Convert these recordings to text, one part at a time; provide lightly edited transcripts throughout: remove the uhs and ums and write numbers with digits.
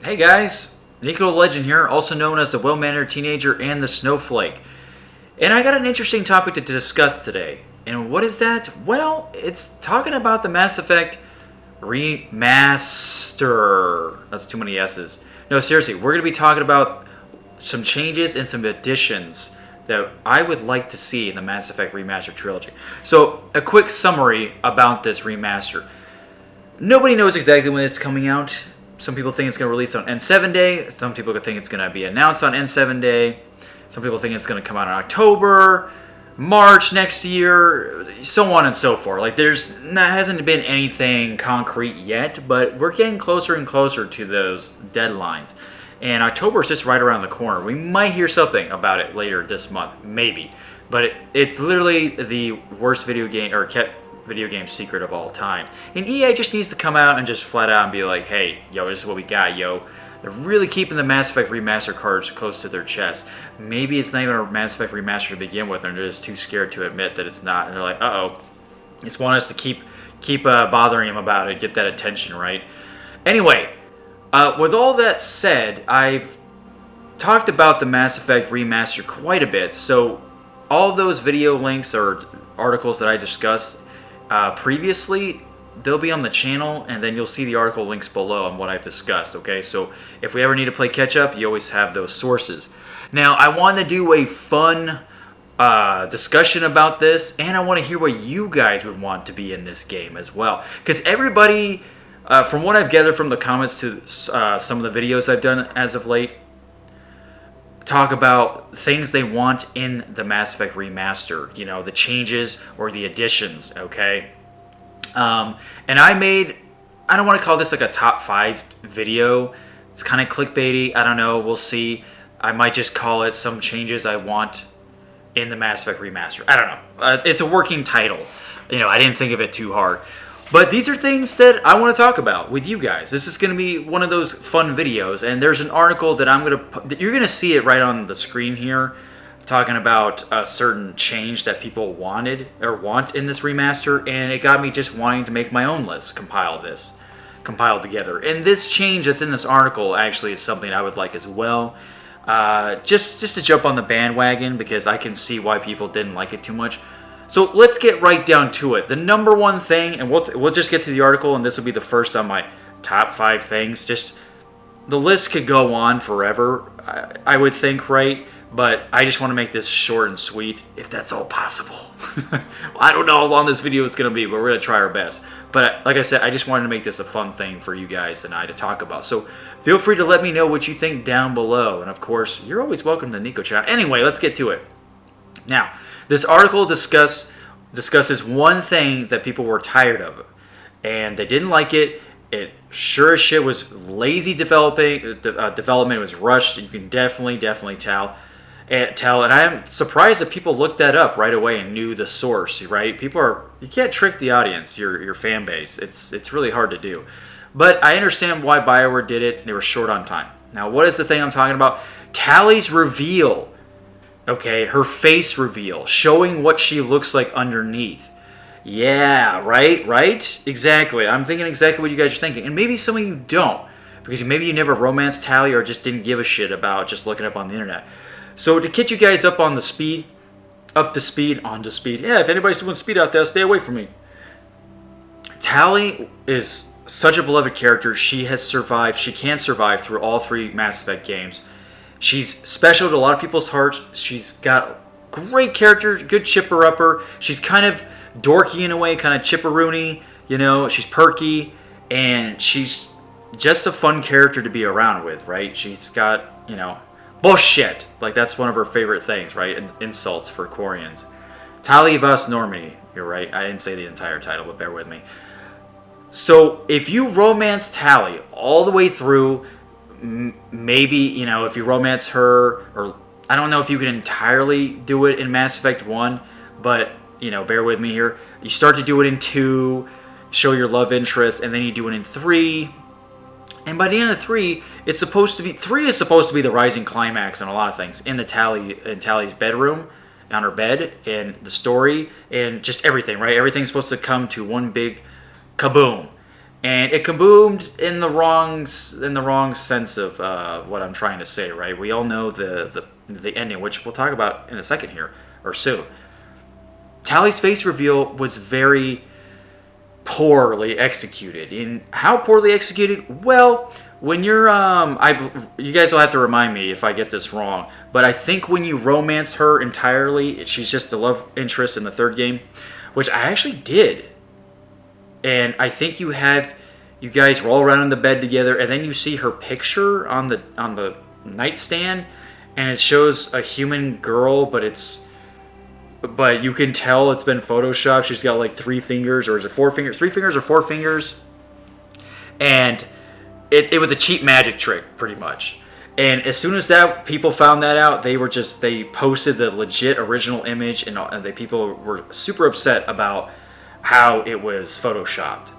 Hey guys, NikoTheLegend here, also known as the well-mannered teenager and the snowflake. And I got an interesting topic to discuss today. And what is that? Well, it's talking about the Mass Effect ReMASSter. That's too many S's. No, seriously, we're going to be talking about some changes and some additions that I would like to see in the Mass Effect Remaster trilogy. So, a quick summary about this remaster. Nobody knows exactly when it's coming out. Some people think it's going to release on N7 Day. Some people think it's going to be announced on N7 Day. Some people think it's going to come out in October, March next year, so on and so forth. Like hasn't been anything concrete yet, but we're getting closer and closer to those deadlines. And October is just right around the corner. We might hear something about it later this month, maybe. But it's literally the worst video game or kept video game secret of all time. And EA just needs to come out and just flat out and be like, hey, yo, this is what we got, yo. They're really keeping the Mass Effect Remaster cards close to their chest. Maybe it's not even a Mass Effect Remaster to begin with, and they're just too scared to admit that it's not. And they're like, uh-oh. Just want us to keep bothering him about it, get that attention, right? Anyway, with all that said, I've talked about the Mass Effect Remaster quite a bit. So all those video links or articles that I discussed previously, they'll be on the channel, and then you'll see the article links below on what I've discussed, okay? So if we ever need to play catch-up, you always have those sources. Now, I want to do a fun discussion about this, and I want to hear what you guys would want to be in this game as well. Because everybody, from what I've gathered from the comments to some of the videos I've done as of late, talk about things they want in the Mass Effect Remaster, you know, the changes or the additions, okay? And I don't want to call this like a top 5 video. It's kind of clickbaity. I don't know. We'll see. I might just call it some changes I want in the Mass Effect Remaster. I don't know. It's a working title. You know, I didn't think of it too hard. But these are things that I want to talk about with you guys. This is going to be one of those fun videos. And there's an article that you're going to see it right on the screen here, talking about a certain change that people wanted or want in this remaster, and it got me just wanting to make my own list, compile together. And this change that's in this article actually is something I would like as well. Just to jump on the bandwagon, because I can see why people didn't like it too much. So let's get right down to it. The number one thing, and we'll just get to the article, and this will be the first on my top 5 things. Just the list could go on forever, I would think, right? But I just want to make this short and sweet, if that's all possible. I don't know how long this video is going to be, but we're going to try our best. But like I said, I just wanted to make this a fun thing for you guys and I to talk about. So feel free to let me know what you think down below. And of course, you're always welcome to Nico Chat. Anyway, let's get to it. Now, this article discusses one thing that people were tired of, and they didn't like it. It sure as shit was lazy development. Development was rushed. You can definitely tell. And I am surprised that people looked that up right away and knew the source, right? You can't trick the audience, your fan base. It's really hard to do. But I understand why BioWare did it. They were short on time. Now, what is the thing I'm talking about? Tally's reveal. Okay, her face reveal, showing what she looks like underneath. Yeah, right? Exactly. I'm thinking exactly what you guys are thinking. And maybe some of you don't, because maybe you never romanced Tally or just didn't give a shit about just looking up on the internet. So to get you guys up to speed. Yeah, if anybody's doing speed out there, stay away from me. Tally is such a beloved character. She has survived. She can survive through all 3 Mass Effect games. She's special to a lot of people's hearts. She's got great character, good chipper-upper. She's kind of dorky in a way, kind of chipperoony. You know, she's perky, and she's just a fun character to be around with, right? She's got, you know, bullshit. Like, that's one of her favorite things, right? Insults for Quarians. Tali Vas Normandy. You're right. I didn't say the entire title, but bear with me. So, if you romance Tali all the way through, maybe, you know, if you romance her, or I don't know if you can entirely do it in Mass Effect 1, but, you know, bear with me here. You start to do it in 2, show your love interest, and then you do it in 3. And by the end of 3, 3 is supposed to be the rising climax on a lot of things. In Tally's bedroom, on her bed, and the story, and just everything, right? Everything's supposed to come to one big kaboom. and it kaboomed in the wrong sense of what I'm trying to say, right? We all know the ending, which we'll talk about in a second here or soon. Tally's face reveal was very poorly executed. And how poorly executed? Well, when you're you guys will have to remind me if I get this wrong, but I think when you romance her entirely, she's just the love interest in the third game, which I actually did. And I think you guys roll around in the bed together, and then you see her picture on the nightstand, and it shows a human girl, but you can tell it's been photoshopped. She's got like 3 fingers, or is it 4 fingers? 3 fingers or 4 fingers, and it was a cheap magic trick, pretty much. And as soon as people found that out, they posted the legit original image, and people were super upset about how it was photoshopped.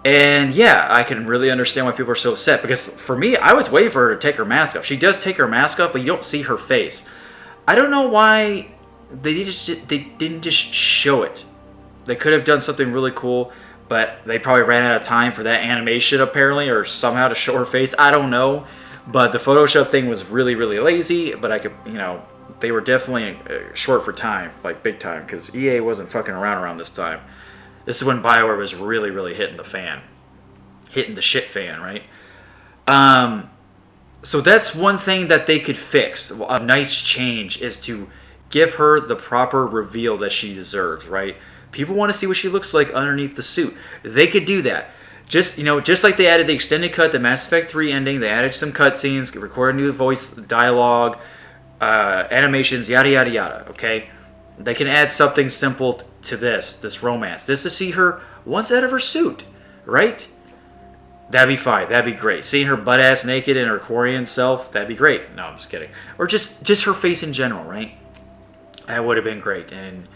And yeah, I can really understand why people are so upset, because for me, I was waiting for her to take her mask off. She does take her mask off, but you don't see her face. I don't know why they didn't just show it. They could have done something really cool, but they probably ran out of time for that animation apparently, or somehow to show her face. I don't know, but the Photoshop thing was really, really lazy. But I could, they were definitely short for time, like big time, because EA wasn't fucking around this time. This is when BioWare was really, really hitting the shit fan, right? So that's one thing that they could fix. A nice change is to give her the proper reveal that she deserves, right? People want to see what she looks like underneath the suit. They could do that. Just like they added the extended cut, the Mass Effect 3 ending, they added some cutscenes, recorded new voice dialogue, animations, yada, yada, yada, okay? They can add something simple to this romance. This to see her once out of her suit, right? That'd be fine. That'd be great. Seeing her butt ass naked in her Quarian self, that'd be great. No, I'm just kidding. Or just her face in general, right? That would have been great. And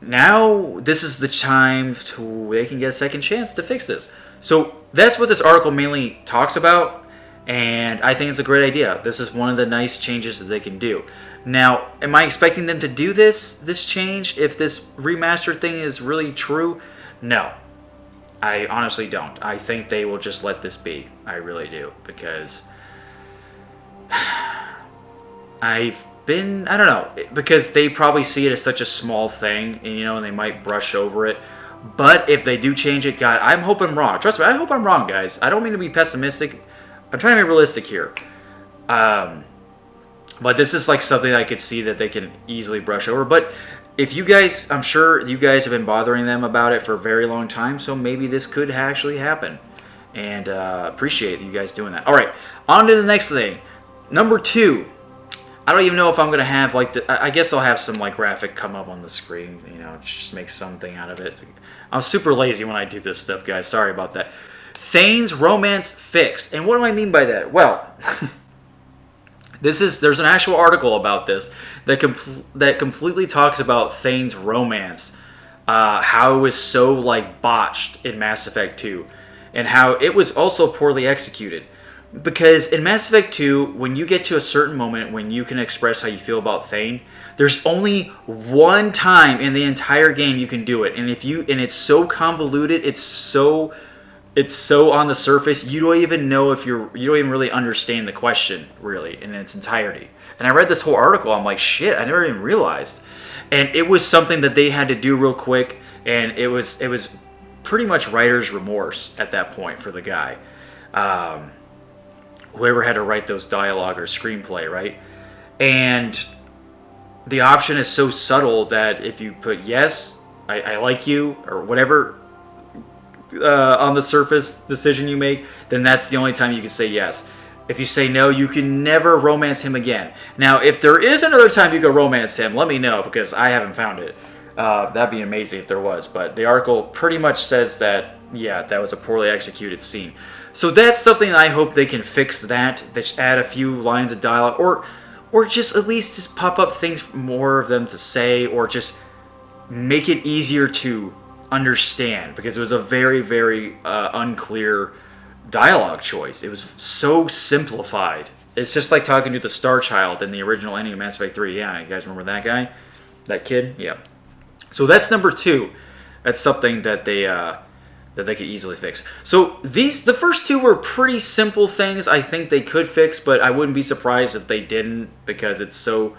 now this is the time they can get a second chance to fix this. So that's what this article mainly talks about, and I think it's a great idea. This is one of the nice changes that they can do. Now, am I expecting them to do this change if this remaster thing is really true? No. I honestly don't. I think they will just let this be. I really do. Because I don't know. Because they probably see it as such a small thing, and they might brush over it. But if they do change it, God, I'm hoping wrong. Trust me, I hope I'm wrong, guys. I don't mean to be pessimistic. I'm trying to be realistic here. But this is like something I could see that they can easily brush over. But if you guys, I'm sure you guys have been bothering them about it for a very long time, so maybe this could actually happen. And appreciate you guys doing that. All right, on to the next thing. Number 2. I don't even know if I'm going to have, I guess I'll have some, graphic come up on the screen, just make something out of it. I'm super lazy when I do this stuff, guys. Sorry about that. Thane's romance fixed. And what do I mean by that? Well, there's an actual article about this that completely talks about Thane's romance, how it was so botched in Mass Effect 2, and how it was also poorly executed. Because in Mass Effect 2, when you get to a certain moment when you can express how you feel about Thane, there's only one time in the entire game you can do it, and it's so convoluted, it's so on the surface, you don't even know if you don't even really understand the question really in its entirety. And I read this whole article, I'm like, shit, I never even realized. And it was something that they had to do real quick, and it was pretty much writer's remorse at that point for the guy. Whoever had to write those dialogue or screenplay, right? And the option is so subtle that if you put yes, I like you, or whatever on the surface decision you make, then that's the only time you can say yes. If you say no, you can never romance him again. Now, if there is another time you can romance him, let me know, because I haven't found it. That'd be amazing if there was. But the article pretty much says that, yeah, that was a poorly executed scene. So that's something I hope they can fix that. They should add a few lines of dialogue, or just at least just pop up things, more of them to say, or just make it easier to understand, because it was a very, very unclear dialogue choice. It was so simplified. It's just like talking to the Star Child in the original ending of Mass Effect 3. Yeah, you guys remember that guy? That kid? Yeah. So that's number 2. That's something that that they could easily fix. So the first two were pretty simple things I think they could fix, but I wouldn't be surprised if they didn't, because it's so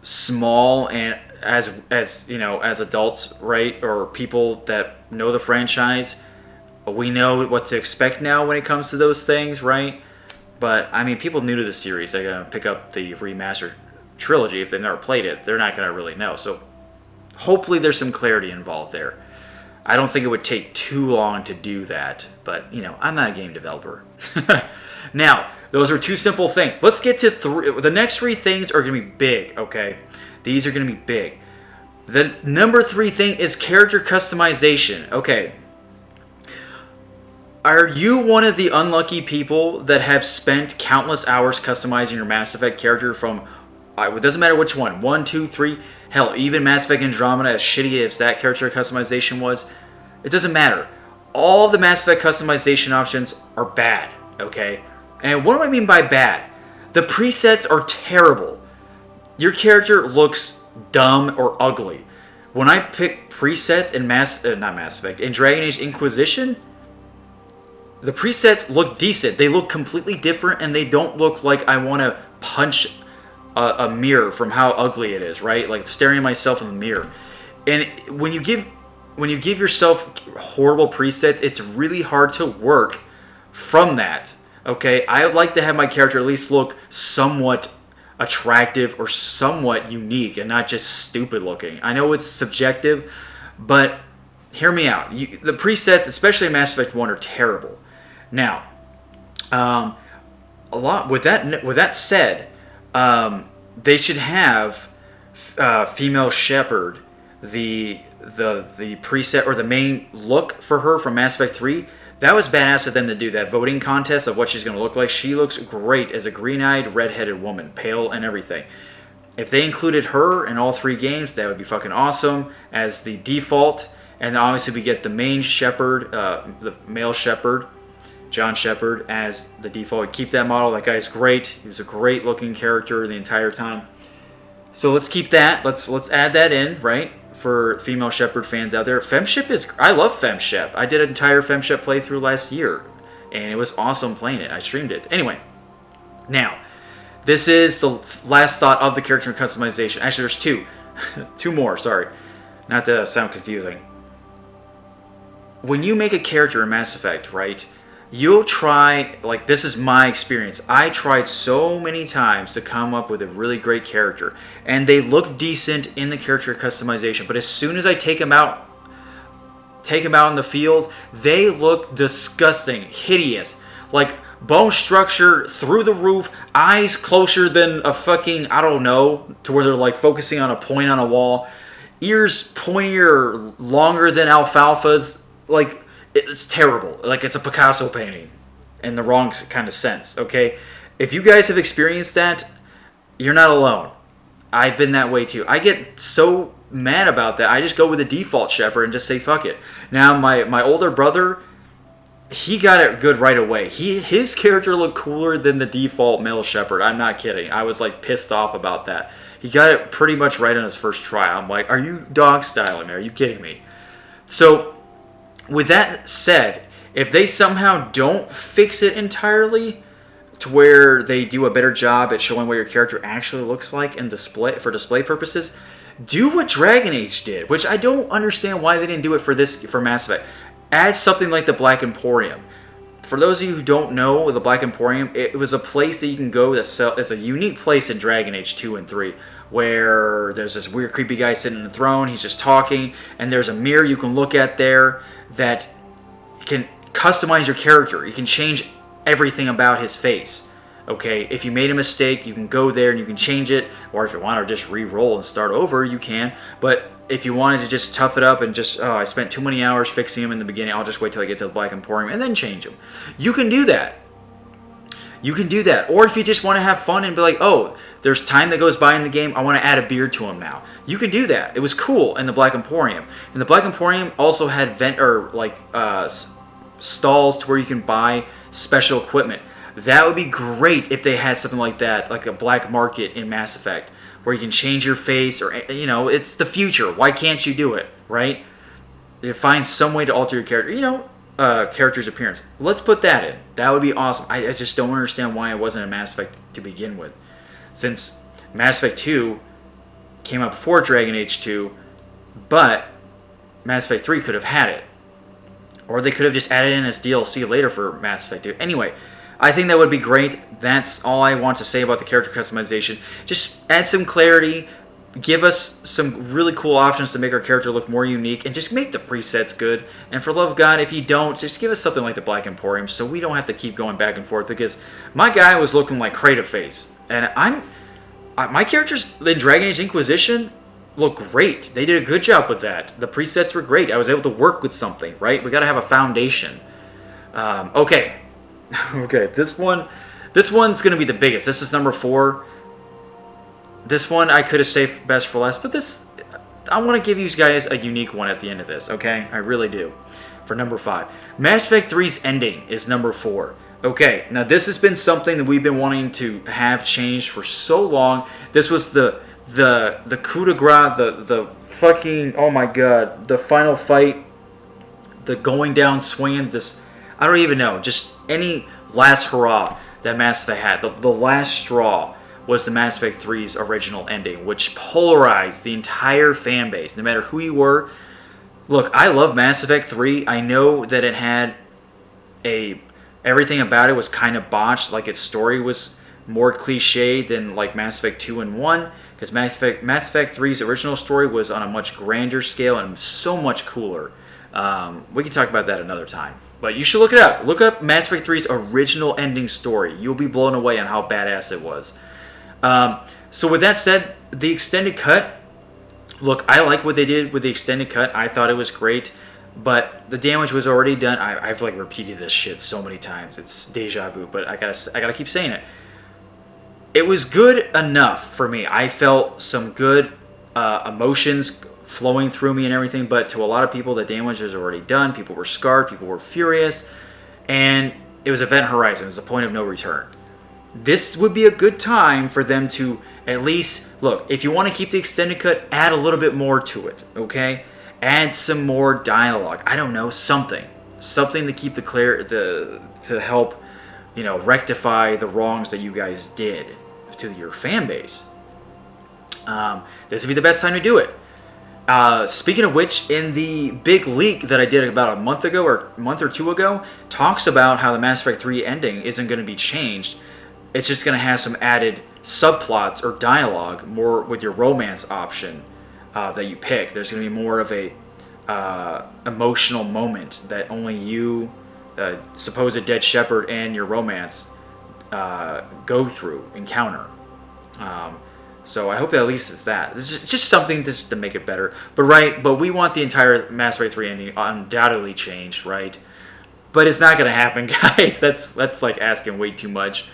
small, and as you know, as adults, right, or people that know the franchise, we know what to expect now when it comes to those things, right? But I mean, people new to the series, they're gonna pick up the remastered trilogy. If they've never played it, they're not gonna really know. So hopefully there's some clarity involved there. I don't think it would take too long to do that, but you know, I'm not a game developer. Now, those are two simple things. Let's get to the next three things are going to be big, okay? These are going to be big. The number 3 thing is character customization. Okay. Are you one of the unlucky people that have spent countless hours customizing your Mass Effect character from, it doesn't matter which one, 1, 2, 3, hell, even Mass Effect Andromeda, as shitty as that character customization was, it doesn't matter. All the Mass Effect customization options are bad, okay? And what do I mean by bad? The presets are terrible. Your character looks dumb or ugly. When I pick presets in in Dragon Age Inquisition, the presets look decent. They look completely different, and they don't look like I want to punch a mirror from how ugly it is, right? Like staring at myself in the mirror. And when you give yourself horrible presets, it's really hard to work from that. Okay, I would like to have my character at least look somewhat attractive or somewhat unique and not just stupid looking. I know it's subjective, but hear me out. The presets, especially in Mass Effect 1, are terrible. Now, with that said, they should have female Shepard, the preset or the main look for her from Mass Effect 3. That was badass of them to do that voting contest of what she's going to look like. She looks great as a green-eyed, red-headed woman, pale and everything. If they included her in all 3 games, that would be fucking awesome as the default. And obviously we get the main Shepard, the male Shepard, John Shepard, as the default. Keep that model. That guy's great. He was a great-looking character the entire time. So let's keep that. Let's add that in, right? For female Shepard fans out there. Femship is... I love Femship. I did an entire Femship playthrough last year, and it was awesome playing it. I streamed it. Anyway, now, this is the last thought of the character customization. Actually, there's 2. 2 more, sorry. Not to sound confusing. When you make a character in Mass Effect, right, you'll try... Like, this is my experience. I tried so many times to come up with a really great character, and they look decent in the character customization, but as soon as I take them out in the field, they look disgusting, hideous. Like, bone structure through the roof, eyes closer than a fucking, I don't know, to where they're like focusing on a point on a wall, ears pointier, longer than alfalfa's. Like, it's terrible. Like, it's a Picasso painting in the wrong kind of sense, okay? If you guys have experienced that, you're not alone. I've been that way too. I get so mad about that. I just go with the default Shepard and just say fuck it. Now, my older brother, he got it good right away. His character looked cooler than the default male Shepard. I'm not kidding. I was like pissed off about that. He got it pretty much right on his first try. I'm like, are you dog styling me? Are you kidding me? So, with that said, if they somehow don't fix it entirely to where they do a better job at showing what your character actually looks like in for display purposes, do what Dragon Age did, which I don't understand why they didn't do it for Mass Effect. Add something like the Black Emporium. For those of you who don't know, the Black Emporium, it was a place that you can go it's a unique place in Dragon Age 2 and 3, where there's this weird creepy guy sitting on the throne, he's just talking, and there's a mirror you can look at there that can customize your character. You can change everything about his face. Okay, if you made a mistake, you can go there and you can change it, or if you want to just re-roll and start over, you can. But if you wanted to just tough it up and just, I spent too many hours fixing him in the beginning, I'll just wait till I get to the Black Emporium and then change him. You can do that. You can do that. Or if you just want to have fun and be like, oh, there's time that goes by in the game, I want to add a beard to him now. You can do that. It was cool in the Black Emporium. And the Black Emporium also had stalls to where you can buy special equipment. That would be great if they had something like that, like a black market in Mass Effect, where you can change your face, or, you know, it's the future. Why can't you do it, right? You find some way to alter your character. You know, character's appearance. Let's put that in. That would be awesome. I just don't understand why it wasn't a Mass Effect to begin with. Since Mass Effect 2 came out before Dragon Age 2, but Mass Effect 3 could have had it. Or they could have just added in as DLC later for Mass Effect 2. Anyway, I think that would be great. That's all I want to say about the character customization. Just add some clarity. Give us some really cool options to make our character look more unique, and just make the presets good. And for love of God, if you don't, just give us something like the Black Emporium so we don't have to keep going back and forth, because my guy was looking like Kratos face. And my characters in Dragon Age Inquisition look great. They did a good job with that. The presets were great. I was able to work with something, right? We got to have a foundation. Okay. Okay, this one's going to be the biggest. This is number 4. This one I could have saved best for last, but this, I want to give you guys a unique one at the end of this, okay? I really do. For number 5. Mass Effect 3's ending is number 4. Okay, now this has been something that we've been wanting to have changed for so long. This was the coup de grace, the fucking, oh my god, the final fight, the going down swinging, this, I don't even know, just any last hurrah that Mass Effect had. The last straw was the Mass Effect 3's original ending, which polarized the entire fan base, no matter who you were. Look, I love Mass Effect 3. I know that it had everything about it was kind of botched, like its story was more cliche than like Mass Effect 2 and 1, because Mass Effect 3's original story was on a much grander scale and so much cooler. We can talk about that another time. But you should look it up. Look up Mass Effect 3's original ending story. You'll be blown away on how badass it was. So with that said, the extended cut, look, I like what they did with the extended cut. I thought it was great, but the damage was already done. I've like repeated this shit so many times. It's deja vu, but I gotta keep saying it. It was good enough for me. I felt some good emotions flowing through me and everything, but to a lot of people, the damage was already done. People were scarred. People were furious, and it was Event Horizon. It was the point of no return. This would be a good time for them to at least, look, if you want to keep the extended cut, add a little bit more to it, okay? Add some more dialogue. I don't know, something to keep to help, rectify the wrongs that you guys did to your fan base. This would be the best time to do it. Speaking of which, in the big leak that I did about a month or two ago, talks about how the Mass Effect 3 ending isn't going to be changed. It's just going to have some added subplots or dialogue, more with your romance option that you pick. There's going to be more of a emotional moment that only you, supposed Dead Shepherd, and your romance encounter. So I hope that at least it's that. This is just something just to make it better. But we want the entire Mass Effect 3 ending undoubtedly changed, right? But it's not going to happen, guys. That's like asking way too much.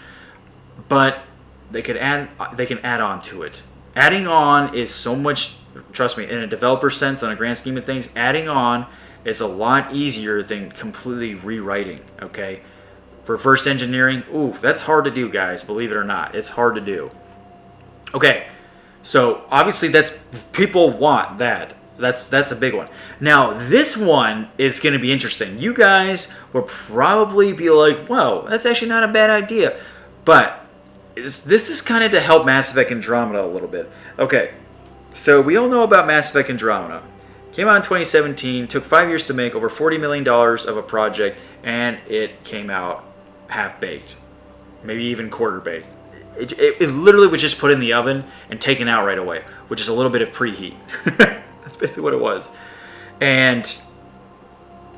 But they can add on to it. Adding on is so much, trust me, in a developer sense, on a grand scheme of things, adding on is a lot easier than completely rewriting, okay? Reverse engineering, ooh, that's hard to do, guys, believe it or not. It's hard to do. Okay, so obviously people want that. That's a big one. Now, this one is going to be interesting. You guys will probably be like, whoa, that's actually not a bad idea. But this is kind of to help Mass Effect Andromeda a little bit. Okay, so we all know about Mass Effect Andromeda. Came out in 2017, took 5 years to make, over $40 million of a project, and it came out half-baked. Maybe even quarter-baked. It literally was just put in the oven and taken out right away, which is a little bit of preheat. That's basically what it was. And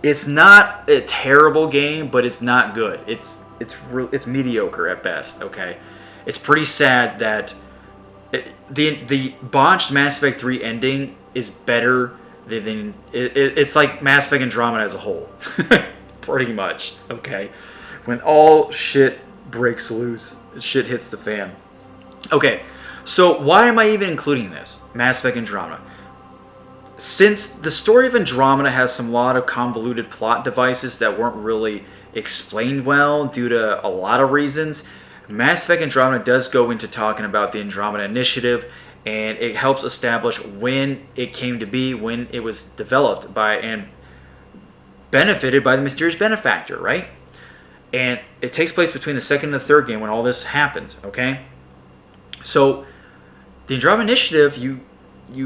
it's not a terrible game, but it's not good. It's mediocre at best, okay? It's pretty sad that the botched Mass Effect 3 ending is better than it's like Mass Effect Andromeda as a whole. Pretty much, okay? When all shit breaks loose, shit hits the fan. Okay, so why am I even including this? Mass Effect Andromeda. Since the story of Andromeda has some lot of convoluted plot devices that weren't really explained well due to a lot of reasons, Mass Effect Andromeda does go into talking about the Andromeda Initiative, and it helps establish when it came to be, when it was developed by, and benefited by the mysterious benefactor, right? And it takes place between the second and the third game when all this happens, okay? So the Andromeda Initiative, you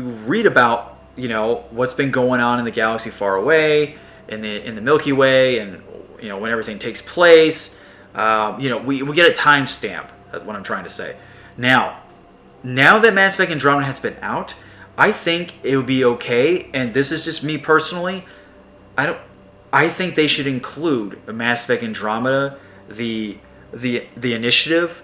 read about, you know, what's been going on in the galaxy far away, in the Milky Way, and, you know, when everything takes place. You know, we get a timestamp, what I'm trying to say. Now that Mass Effect Andromeda has been out, I think it would be okay, and this is just me personally, I think they should include Mass Effect Andromeda, the initiative,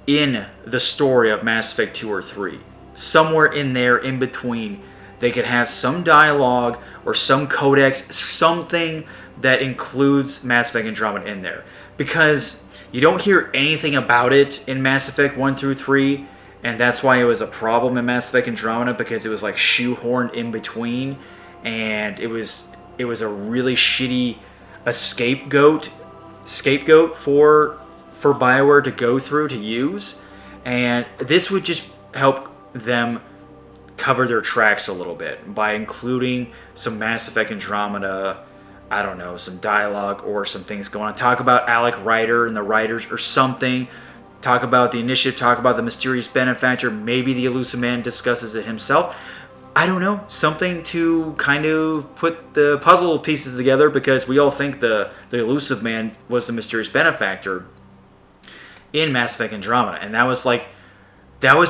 in the story of Mass Effect 2 or 3. Somewhere in there, in between, they could have some dialogue or some codex, something that includes Mass Effect Andromeda in there. Because you don't hear anything about it in Mass Effect 1 through 3, and that's why it was a problem in Mass Effect Andromeda, because it was like shoehorned in between, and it was a really shitty scapegoat for BioWare to go through to use, and this would just help them cover their tracks a little bit by including some Mass Effect Andromeda, I don't know, some dialogue or some things going on. Talk about Alec Ryder and the Writers or something. Talk about the initiative, talk about the mysterious benefactor. Maybe the Elusive Man discusses it himself. I don't know, something to kind of put the puzzle pieces together, because we all think the Elusive Man was the mysterious benefactor in Mass Effect Andromeda, and that was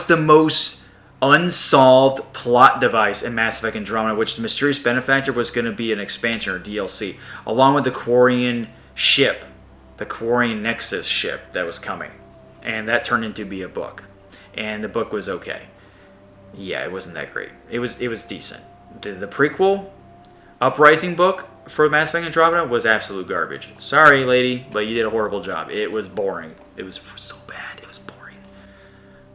the most unsolved plot device in Mass Effect Andromeda, which the mysterious benefactor was going to be an expansion or DLC, along with the Quarian ship, the Quarian Nexus ship that was coming, and that turned into be a book, and the book was okay. Yeah, it wasn't that great. It was decent. The prequel, Uprising book for Mass Effect Andromeda was absolute garbage. Sorry, lady, but you did a horrible job. It was boring. It was so bad. It was boring.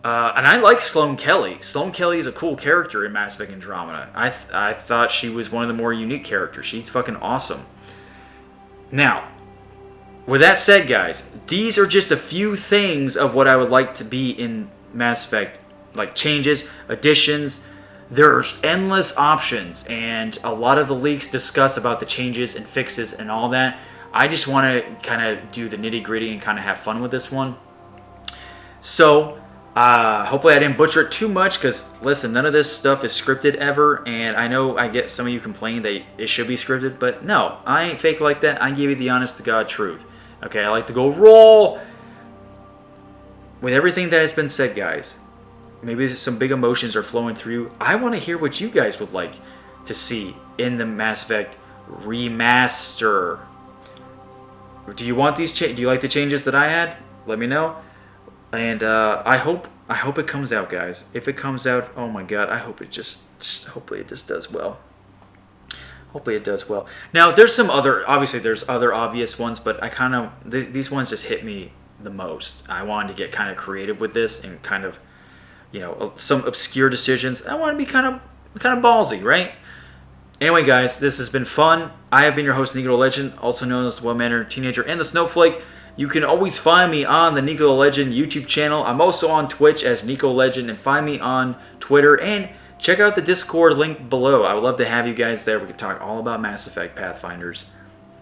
And I like Sloane Kelly. Sloane Kelly is a cool character in Mass Effect Andromeda. I thought she was one of the more unique characters. She's fucking awesome. Now, with that said, guys, these are just a few things of what I would like to be in Mass Effect, like changes, additions. There's endless options, and a lot of the leaks discuss about the changes and fixes and all that. I just want to kind of do the nitty-gritty and kind of have fun with this one. So, hopefully I didn't butcher it too much, because, listen, none of this stuff is scripted ever, and I know I get some of you complaining that it should be scripted, but no, I ain't fake like that. I give you the honest-to-God truth. Okay, I like to go raw. With everything that has been said, guys, maybe some big emotions are flowing through. I want to hear what you guys would like to see in the Mass Effect ReMASSter. Do you want these? Do you like the changes that I had? Let me know. And I hope it comes out, guys. If it comes out, oh my God, I hope it just hopefully it just does well. Hopefully it does well. Now there's some other, obviously there's other obvious ones, but I kind of these ones just hit me the most. I wanted to get kind of creative with this and kind of, you know, some obscure decisions. I want to be kind of ballsy, right? Anyway, guys, this has been fun. I have been your host, NikoTheLegend, also known as the Well-Mannered Teenager and the Snowflake. You can always find me on the NikoTheLegend YouTube channel. I'm also on Twitch as NikoTheLegend, and find me on Twitter, and check out the Discord link below. I would love to have you guys there. We can talk all about Mass Effect Pathfinders.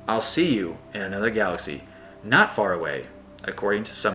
I'll see you in another galaxy, not far away, according to some.